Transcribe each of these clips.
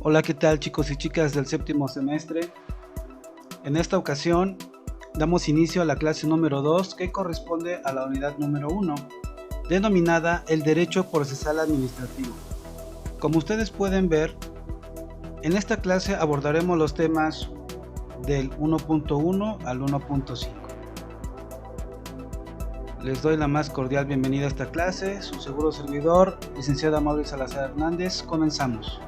Hola, ¿qué tal chicos y chicas del séptimo semestre? En esta ocasión damos inicio a la clase número 2 que corresponde a la unidad número 1, denominada el Derecho Procesal Administrativo. Como ustedes pueden ver, en esta clase abordaremos los temas del 1.1 al 1.5. Les doy la más cordial bienvenida a esta clase, su seguro servidor, licenciada Mauri Salazar Hernández. Comenzamos.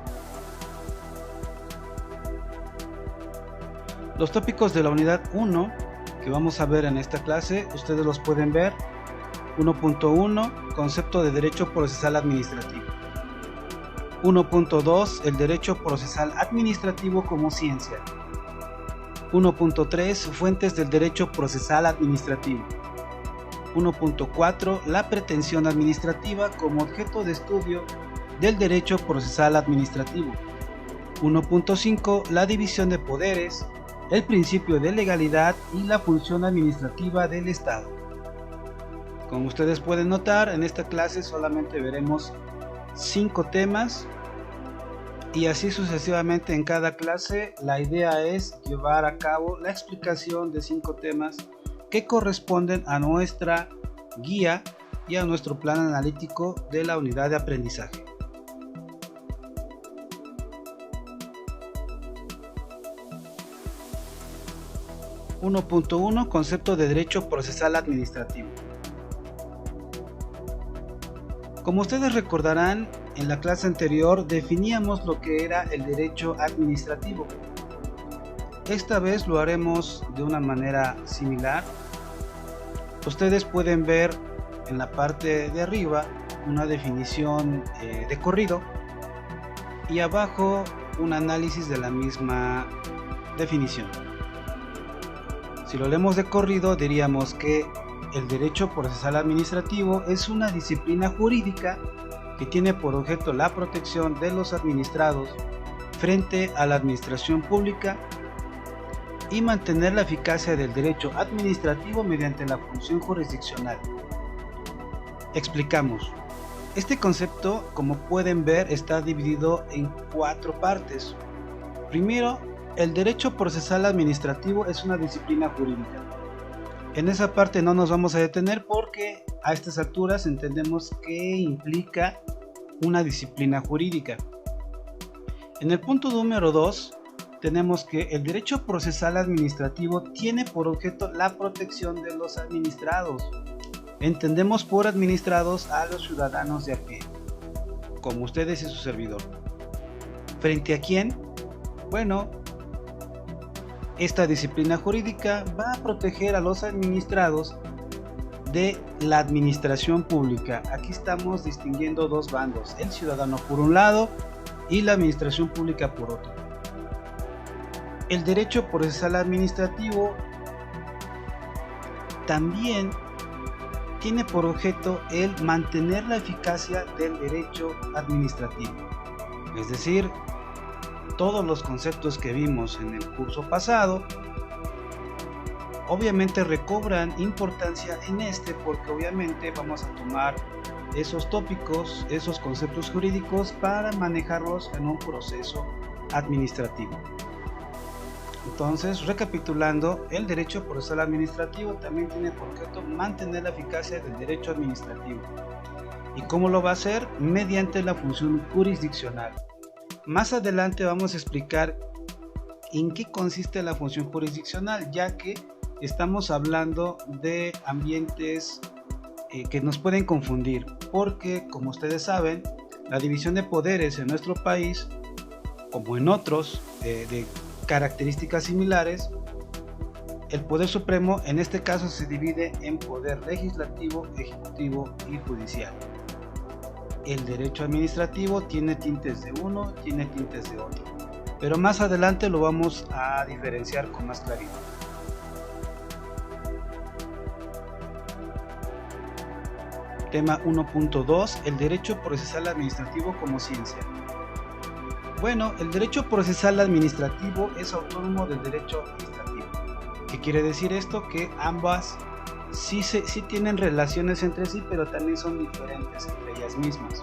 Los tópicos de la unidad 1 que vamos a ver en esta clase, ustedes los pueden ver. 1.1, concepto de derecho procesal administrativo. 1.2, el derecho procesal administrativo como ciencia. 1.3, fuentes del derecho procesal administrativo. 1.4, la pretensión administrativa como objeto de estudio del derecho procesal administrativo. 1.5, la división de poderes, el principio de legalidad y la función administrativa del Estado. Como ustedes pueden notar, en esta clase solamente veremos 5 temas y así sucesivamente en cada clase. La idea es llevar a cabo la explicación de 5 temas que corresponden a nuestra guía y a nuestro plan analítico de la unidad de aprendizaje. (1.1) Concepto de derecho procesal administrativo. Como ustedes recordarán, en la clase anterior definíamos lo que era el derecho administrativo. Esta vez lo haremos de una manera similar. Ustedes pueden ver en la parte de arriba una definición de corrido y abajo un análisis de la misma definición. Si lo leemos de corrido, diríamos que el derecho procesal administrativo es una disciplina jurídica que tiene por objeto la protección de los administrados frente a la administración pública y mantener la eficacia del derecho administrativo mediante la función jurisdiccional. Explicamos. Este concepto, como pueden ver, está dividido en 4 partes. Primero, el derecho procesal administrativo es una disciplina jurídica. En esa parte no nos vamos a detener porque a estas alturas entendemos que implica una disciplina jurídica. En el punto número 2 tenemos que el derecho procesal administrativo tiene por objeto la protección de los administrados. Entendemos por administrados a los ciudadanos de a pie, como ustedes y su servidor. ¿Frente a quién? Bueno, esta disciplina jurídica va a proteger a los administrados de la administración pública. Aquí estamos distinguiendo dos bandos, el ciudadano por un lado y la administración pública por otro. El derecho procesal administrativo también tiene por objeto el mantener la eficacia del derecho administrativo, es decir, todos los conceptos que vimos en el curso pasado obviamente recobran importancia en este, porque obviamente vamos a tomar esos tópicos, esos conceptos jurídicos para manejarlos en un proceso administrativo. Entonces, recapitulando, el derecho procesal administrativo también tiene por objeto mantener la eficacia del derecho administrativo. ¿Y cómo lo va a hacer? Mediante la función jurisdiccional. Más adelante vamos a explicar en qué consiste la función jurisdiccional, ya que estamos hablando de ambientes que nos pueden confundir, porque como ustedes saben, la división de poderes en nuestro país, como en otros de características similares, el poder supremo en este caso se divide en poder legislativo, ejecutivo y judicial. El derecho administrativo tiene tintes de uno, tiene tintes de otro, pero más adelante lo vamos a diferenciar con más claridad. Tema 1.2, el derecho procesal administrativo como ciencia. Bueno, el derecho procesal administrativo es autónomo del derecho administrativo. ¿Qué quiere decir esto? Que ambas sí tienen relaciones entre sí, pero también son diferentes entre ellas mismas.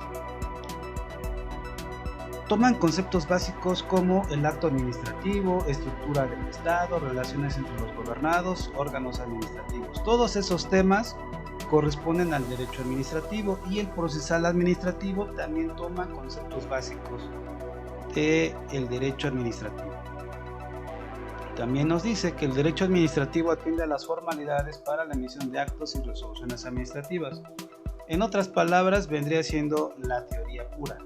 Toman conceptos básicos como el acto administrativo, estructura del Estado, relaciones entre los gobernados, órganos administrativos. Todos esos temas corresponden al derecho administrativo, y el procesal administrativo también toma conceptos básicos del derecho administrativo. También nos dice que el derecho administrativo atiende a las formalidades para la emisión de actos y resoluciones administrativas. En otras palabras, vendría siendo la teoría pura.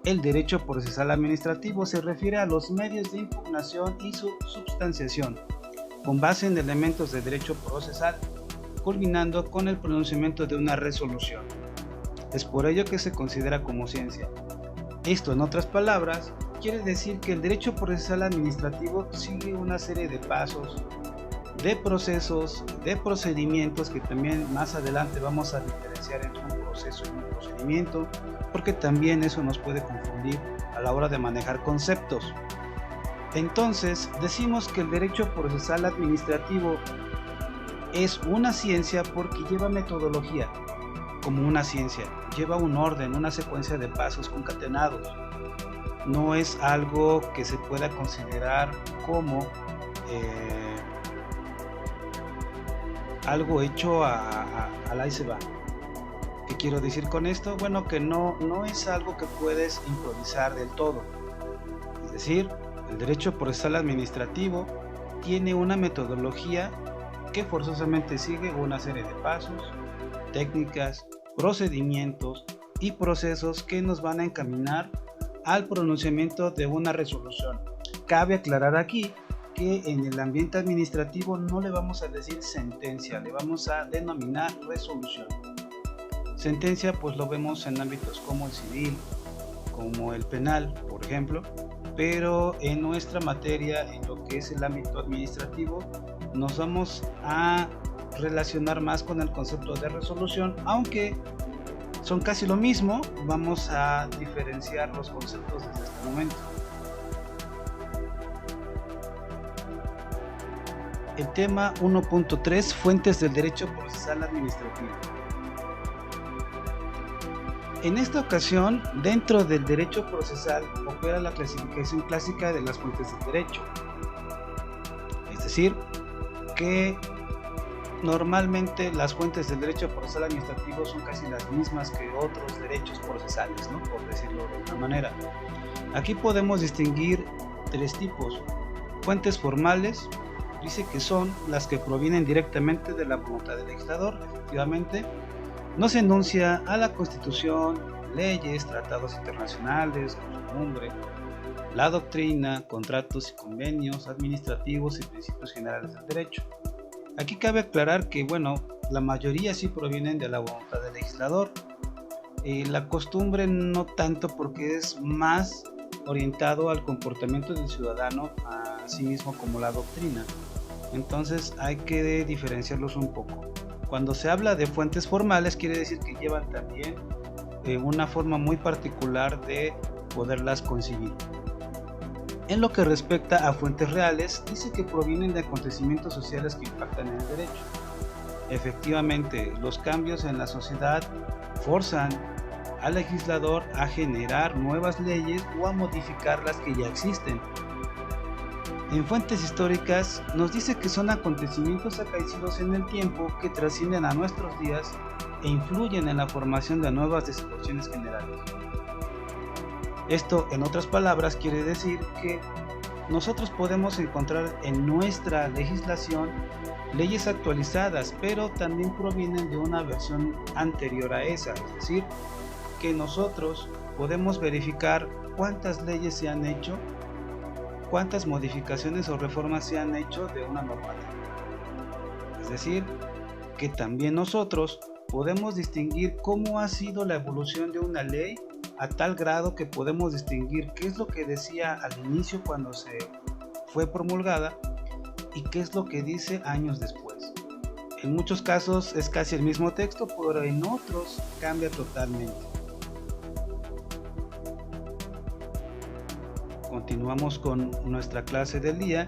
El derecho procesal administrativo se refiere a los medios de impugnación y su substanciación, con base en elementos de derecho procesal, culminando con el pronunciamiento de una resolución. Es por ello que se considera como ciencia. Esto, en otras palabras, quiere decir que el derecho procesal administrativo sigue una serie de pasos, de procesos, de procedimientos, que también más adelante vamos a diferenciar entre un proceso y un procedimiento, porque también eso nos puede confundir a la hora de manejar conceptos. Entonces, decimos que el derecho procesal administrativo es una ciencia porque lleva metodología, como una ciencia, lleva un orden, una secuencia de pasos concatenados. No es algo que se pueda considerar como algo hecho al ahí se va. ¿Qué quiero decir con esto? Bueno, que no es algo que puedes improvisar del todo. Es decir, el derecho procesal administrativo tiene una metodología que forzosamente sigue una serie de pasos, técnicas, procedimientos y procesos que nos van a encaminar al pronunciamiento de una resolución. Cabe aclarar aquí que en el ambiente administrativo no le vamos a decir sentencia, le vamos a denominar resolución. Sentencia pues lo vemos en ámbitos como el civil, como el penal, por ejemplo, pero en nuestra materia, en lo que es el ámbito administrativo, nos vamos a relacionar más con el concepto de resolución, aunque son casi lo mismo. Vamos a diferenciar los conceptos desde este momento. El tema 1.3, fuentes del derecho procesal administrativo. En esta ocasión, dentro del derecho procesal opera la clasificación clásica de las fuentes del derecho. Es decir, que normalmente las fuentes del derecho procesal administrativo son casi las mismas que otros derechos procesales, ¿no? Por decirlo de una manera. Aquí podemos distinguir tres tipos. Fuentes formales, dice que son las que provienen directamente de la voluntad del legislador. Efectivamente, no se enuncia a la Constitución, leyes, tratados internacionales, costumbre, la doctrina, contratos y convenios administrativos y principios generales del derecho. Aquí cabe aclarar que, bueno, la mayoría sí provienen de la voluntad del legislador. La costumbre no tanto, porque es más orientado al comportamiento del ciudadano, a sí mismo, como la doctrina. Entonces hay que diferenciarlos un poco. Cuando se habla de fuentes formales, quiere decir que llevan también una forma muy particular de poderlas concebir. En lo que respecta a fuentes reales, dice que provienen de acontecimientos sociales que impactan en el derecho. Efectivamente, los cambios en la sociedad forzan al legislador a generar nuevas leyes o a modificar las que ya existen. En fuentes históricas nos dice que son acontecimientos acaecidos en el tiempo que trascienden a nuestros días e influyen en la formación de nuevas disposiciones generales. Esto, en otras palabras, quiere decir que nosotros podemos encontrar en nuestra legislación leyes actualizadas, pero también provienen de una versión anterior a esa. Es decir, que nosotros podemos verificar cuántas leyes se han hecho, cuántas modificaciones o reformas se han hecho de una normativa. Es decir, que también nosotros podemos distinguir cómo ha sido la evolución de una ley, a tal grado que podemos distinguir qué es lo que decía al inicio cuando se fue promulgada y qué es lo que dice años después. En muchos casos es casi el mismo texto, pero en otros cambia totalmente. Continuamos con nuestra clase del día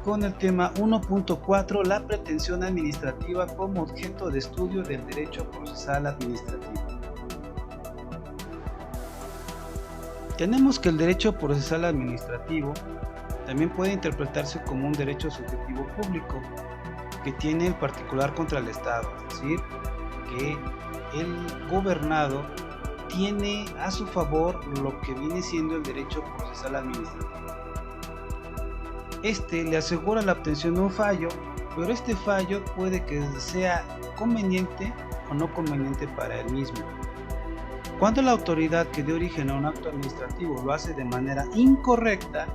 con el tema 1.4, la pretensión administrativa como objeto de estudio del derecho procesal administrativo. Tenemos que el derecho procesal administrativo también puede interpretarse como un derecho subjetivo público que tiene el particular contra el Estado, es decir, que el gobernado tiene a su favor lo que viene siendo el derecho procesal administrativo. Este le asegura la obtención de un fallo, pero este fallo puede que sea conveniente o no conveniente para él mismo. Cuando la autoridad que dio origen a un acto administrativo lo hace de manera incorrecta,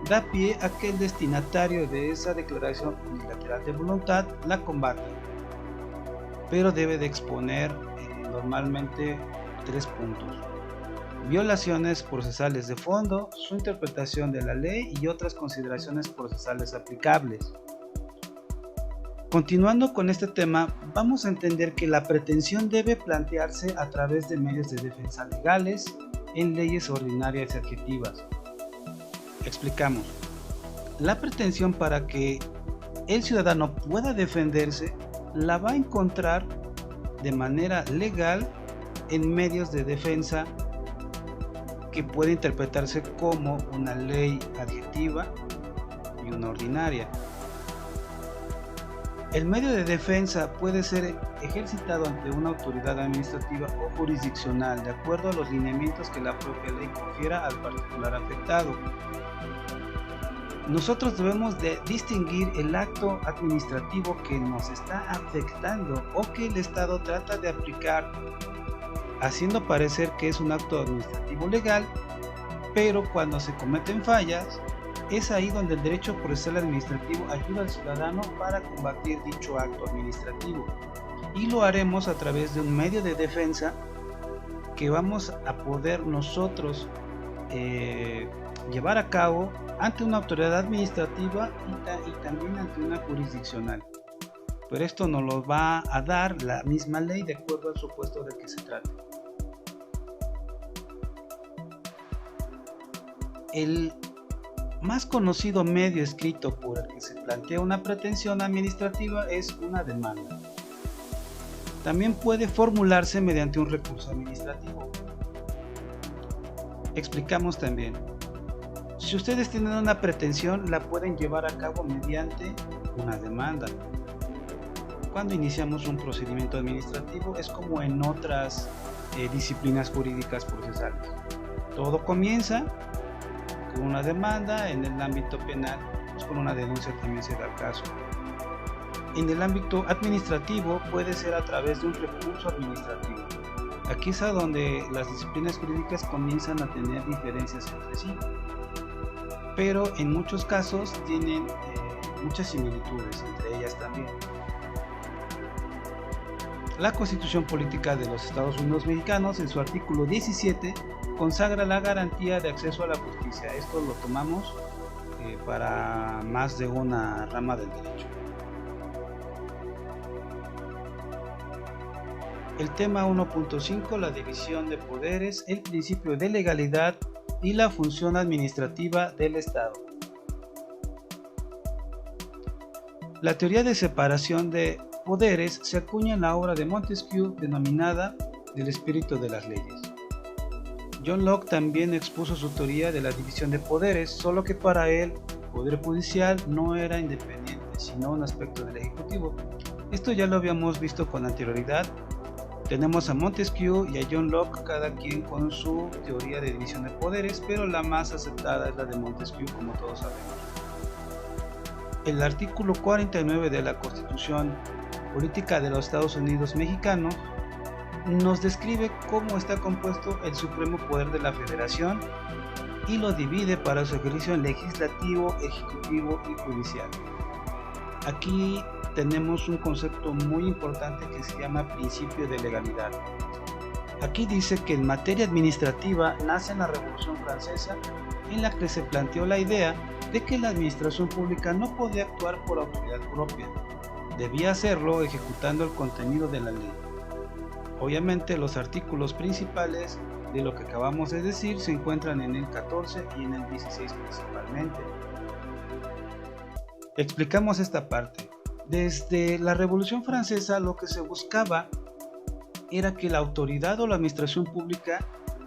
da pie a que el destinatario de esa declaración unilateral de voluntad la combata, pero debe de exponer normalmente 3 puntos: violaciones procesales de fondo, su interpretación de la ley y otras consideraciones procesales aplicables. Continuando con este tema, vamos a entender que la pretensión debe plantearse a través de medios de defensa legales en leyes ordinarias y adjetivas. Explicamos. La pretensión para que el ciudadano pueda defenderse la va a encontrar de manera legal en medios de defensa que puede interpretarse como una ley adjetiva y una ordinaria. El medio de defensa puede ser ejercitado ante una autoridad administrativa o jurisdiccional de acuerdo a los lineamientos que la propia ley confiera al particular afectado. Nosotros debemos de distinguir el acto administrativo que nos está afectando o que el Estado trata de aplicar, haciendo parecer que es un acto administrativo legal, pero cuando se cometen fallas, es ahí donde el derecho procesal administrativo ayuda al ciudadano para combatir dicho acto administrativo, y lo haremos a través de un medio de defensa que vamos a poder nosotros llevar a cabo ante una autoridad administrativa y también ante una jurisdiccional. Pero esto nos lo va a dar la misma ley de acuerdo al supuesto de que se trate. El más conocido medio escrito por el que se plantea una pretensión administrativa es una demanda. También puede formularse mediante un recurso administrativo. Explicamos también. Si ustedes tienen una pretensión, la pueden llevar a cabo mediante una demanda. Cuando iniciamos un procedimiento administrativo es como en otras disciplinas jurídicas procesales. Todo comienza con una demanda, en el ámbito penal, pues con una denuncia también se da el caso. En el ámbito administrativo puede ser a través de un recurso administrativo. Aquí es a donde las disciplinas jurídicas comienzan a tener diferencias entre sí, pero en muchos casos tienen muchas similitudes entre ellas también. La Constitución Política de los Estados Unidos Mexicanos, en su artículo 17, consagra la garantía de acceso a la justicia. Esto lo tomamos para más de una rama del derecho. El tema 1.5, la división de poderes, el principio de legalidad y la función administrativa del Estado. La teoría de separación de poderes se acuña en la obra de Montesquieu denominada El espíritu de las leyes. John Locke también expuso su teoría de la división de poderes, solo que para él el poder judicial no era independiente, sino un aspecto del ejecutivo. Esto ya lo habíamos visto con anterioridad. Tenemos a Montesquieu y a John Locke, cada quien con su teoría de división de poderes, pero la más aceptada es la de Montesquieu, como todos sabemos. El artículo 49 de la Constitución Política de los Estados Unidos Mexicanos nos describe cómo está compuesto el supremo poder de la Federación y lo divide para su ejercicio en legislativo, ejecutivo y judicial. Aquí tenemos un concepto muy importante que se llama principio de legalidad. Aquí dice que en materia administrativa nace en la Revolución Francesa, en la que se planteó la idea de que la administración pública no podía actuar por autoridad propia, debía hacerlo ejecutando el contenido de la ley. Obviamente los artículos principales de lo que acabamos de decir se encuentran en el 14 y en el 16 principalmente. Explicamos esta parte. Desde la Revolución Francesa lo que se buscaba era que la autoridad o la administración pública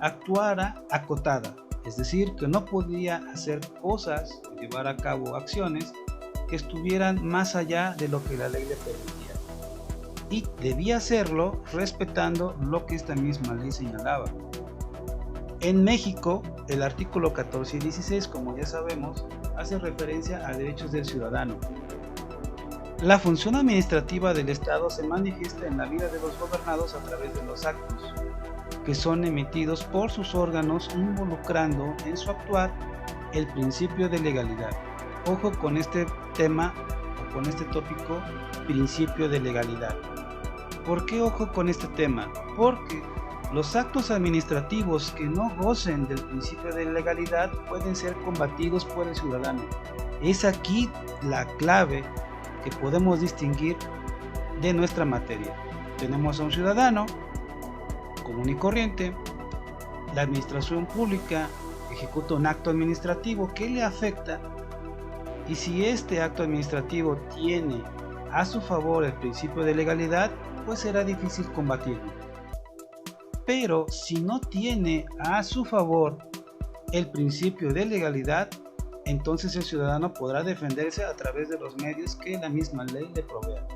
actuara acotada, es decir, que no podía hacer cosas o llevar a cabo acciones que estuvieran más allá de lo que la ley le permitía, y debía hacerlo respetando lo que esta misma ley señalaba. En México, el artículo 14 y 16, como ya sabemos, hace referencia a derechos del ciudadano. La función administrativa del Estado se manifiesta en la vida de los gobernados a través de los actos, que son emitidos por sus órganos involucrando en su actuar el principio de legalidad. Ojo con este tema o con este tópico, principio de legalidad. ¿Por qué ojo con este tema? Porque los actos administrativos que no gocen del principio de legalidad pueden ser combatidos por el ciudadano. Es aquí la clave que podemos distinguir de nuestra materia. Tenemos a un ciudadano común y corriente, la administración pública ejecuta un acto administrativo que le afecta, y si este acto administrativo tiene a su favor el principio de legalidad, pues será difícil combatirlo. Pero si no tiene a su favor el principio de legalidad, entonces el ciudadano podrá defenderse a través de los medios que la misma ley le provea.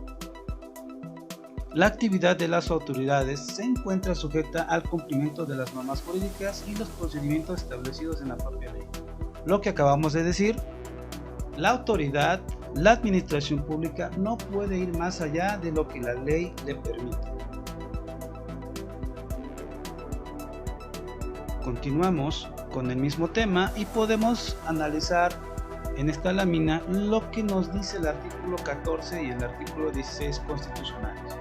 La actividad de las autoridades se encuentra sujeta al cumplimiento de las normas jurídicas y los procedimientos establecidos en la propia ley. Lo que acabamos de decir, la autoridad, la administración pública no puede ir más allá de lo que la ley le permite. Continuamos con el mismo tema y podemos analizar en esta lámina lo que nos dice el artículo 14 y el artículo 16 constitucionales.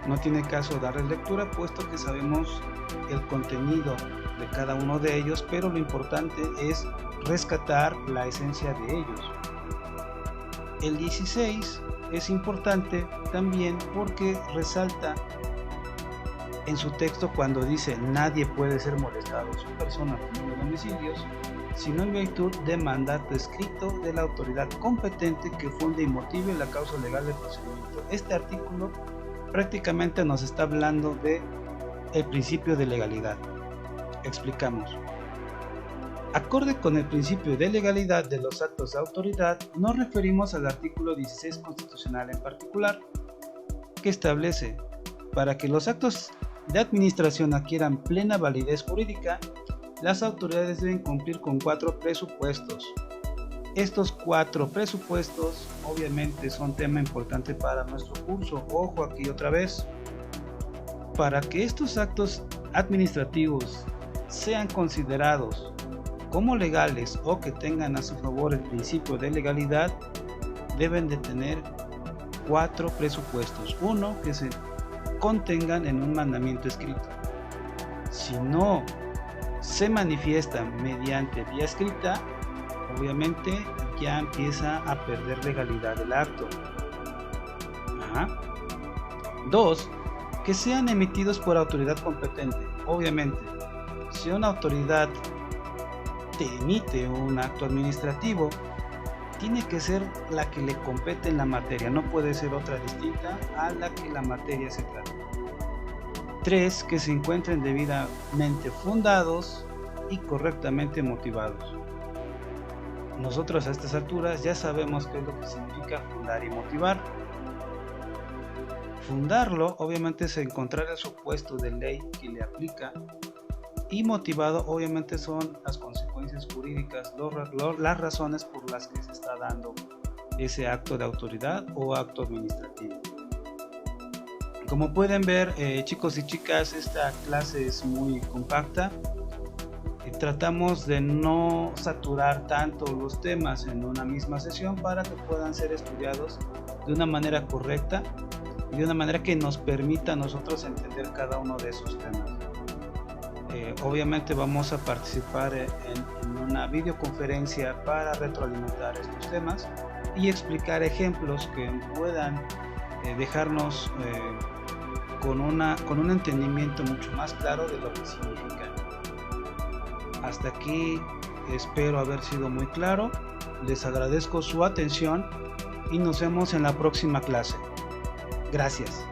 No tiene caso darles lectura puesto que sabemos el contenido de cada uno de ellos, pero lo importante es rescatar la esencia de ellos. El 16 es importante también porque resalta en su texto cuando dice: nadie puede ser molestado en su persona por los domicilios, sino en virtud de mandato escrito de la autoridad competente que funde y motive la causa legal del procedimiento. Este artículo prácticamente nos está hablando de el principio de legalidad. Explicamos. Acorde con el principio de legalidad de los actos de autoridad, nos referimos al artículo 16 constitucional en particular, que establece: para que los actos de administración adquieran plena validez jurídica, las autoridades deben cumplir con 4 presupuestos. Estos 4 presupuestos obviamente son tema importante para nuestro curso. Ojo aquí otra vez. Para que estos actos administrativos sean considerados como legales o que tengan a su favor el principio de legalidad, deben de tener 4 presupuestos. Uno, que se contengan en un mandamiento escrito. Si no se manifiesta mediante vía escrita, obviamente ya empieza a perder legalidad el acto. 2, que sean emitidos por autoridad competente. Obviamente, si una autoridad te emite un acto administrativo, tiene que ser la que le compete en la materia, no puede ser otra distinta a la que la materia se trata. 3, que se encuentren debidamente fundados y correctamente motivados. Nosotros a estas alturas ya sabemos qué es lo que significa fundar y motivar. Fundarlo obviamente es encontrar el supuesto de ley que le aplica, y motivado obviamente son las consecuencias jurídicas, las razones por las que se está dando ese acto de autoridad o acto administrativo. Como pueden ver, chicos y chicas, esta clase es muy compacta. Tratamos de no saturar tanto los temas en una misma sesión para que puedan ser estudiados de una manera correcta y de una manera que nos permita a nosotros entender cada uno de esos temas. Obviamente vamos a participar en una videoconferencia para retroalimentar estos temas y explicar ejemplos que puedan dejarnos con un entendimiento mucho más claro de lo que significa. Hasta aquí espero haber sido muy claro. Les agradezco su atención y nos vemos en la próxima clase. Gracias.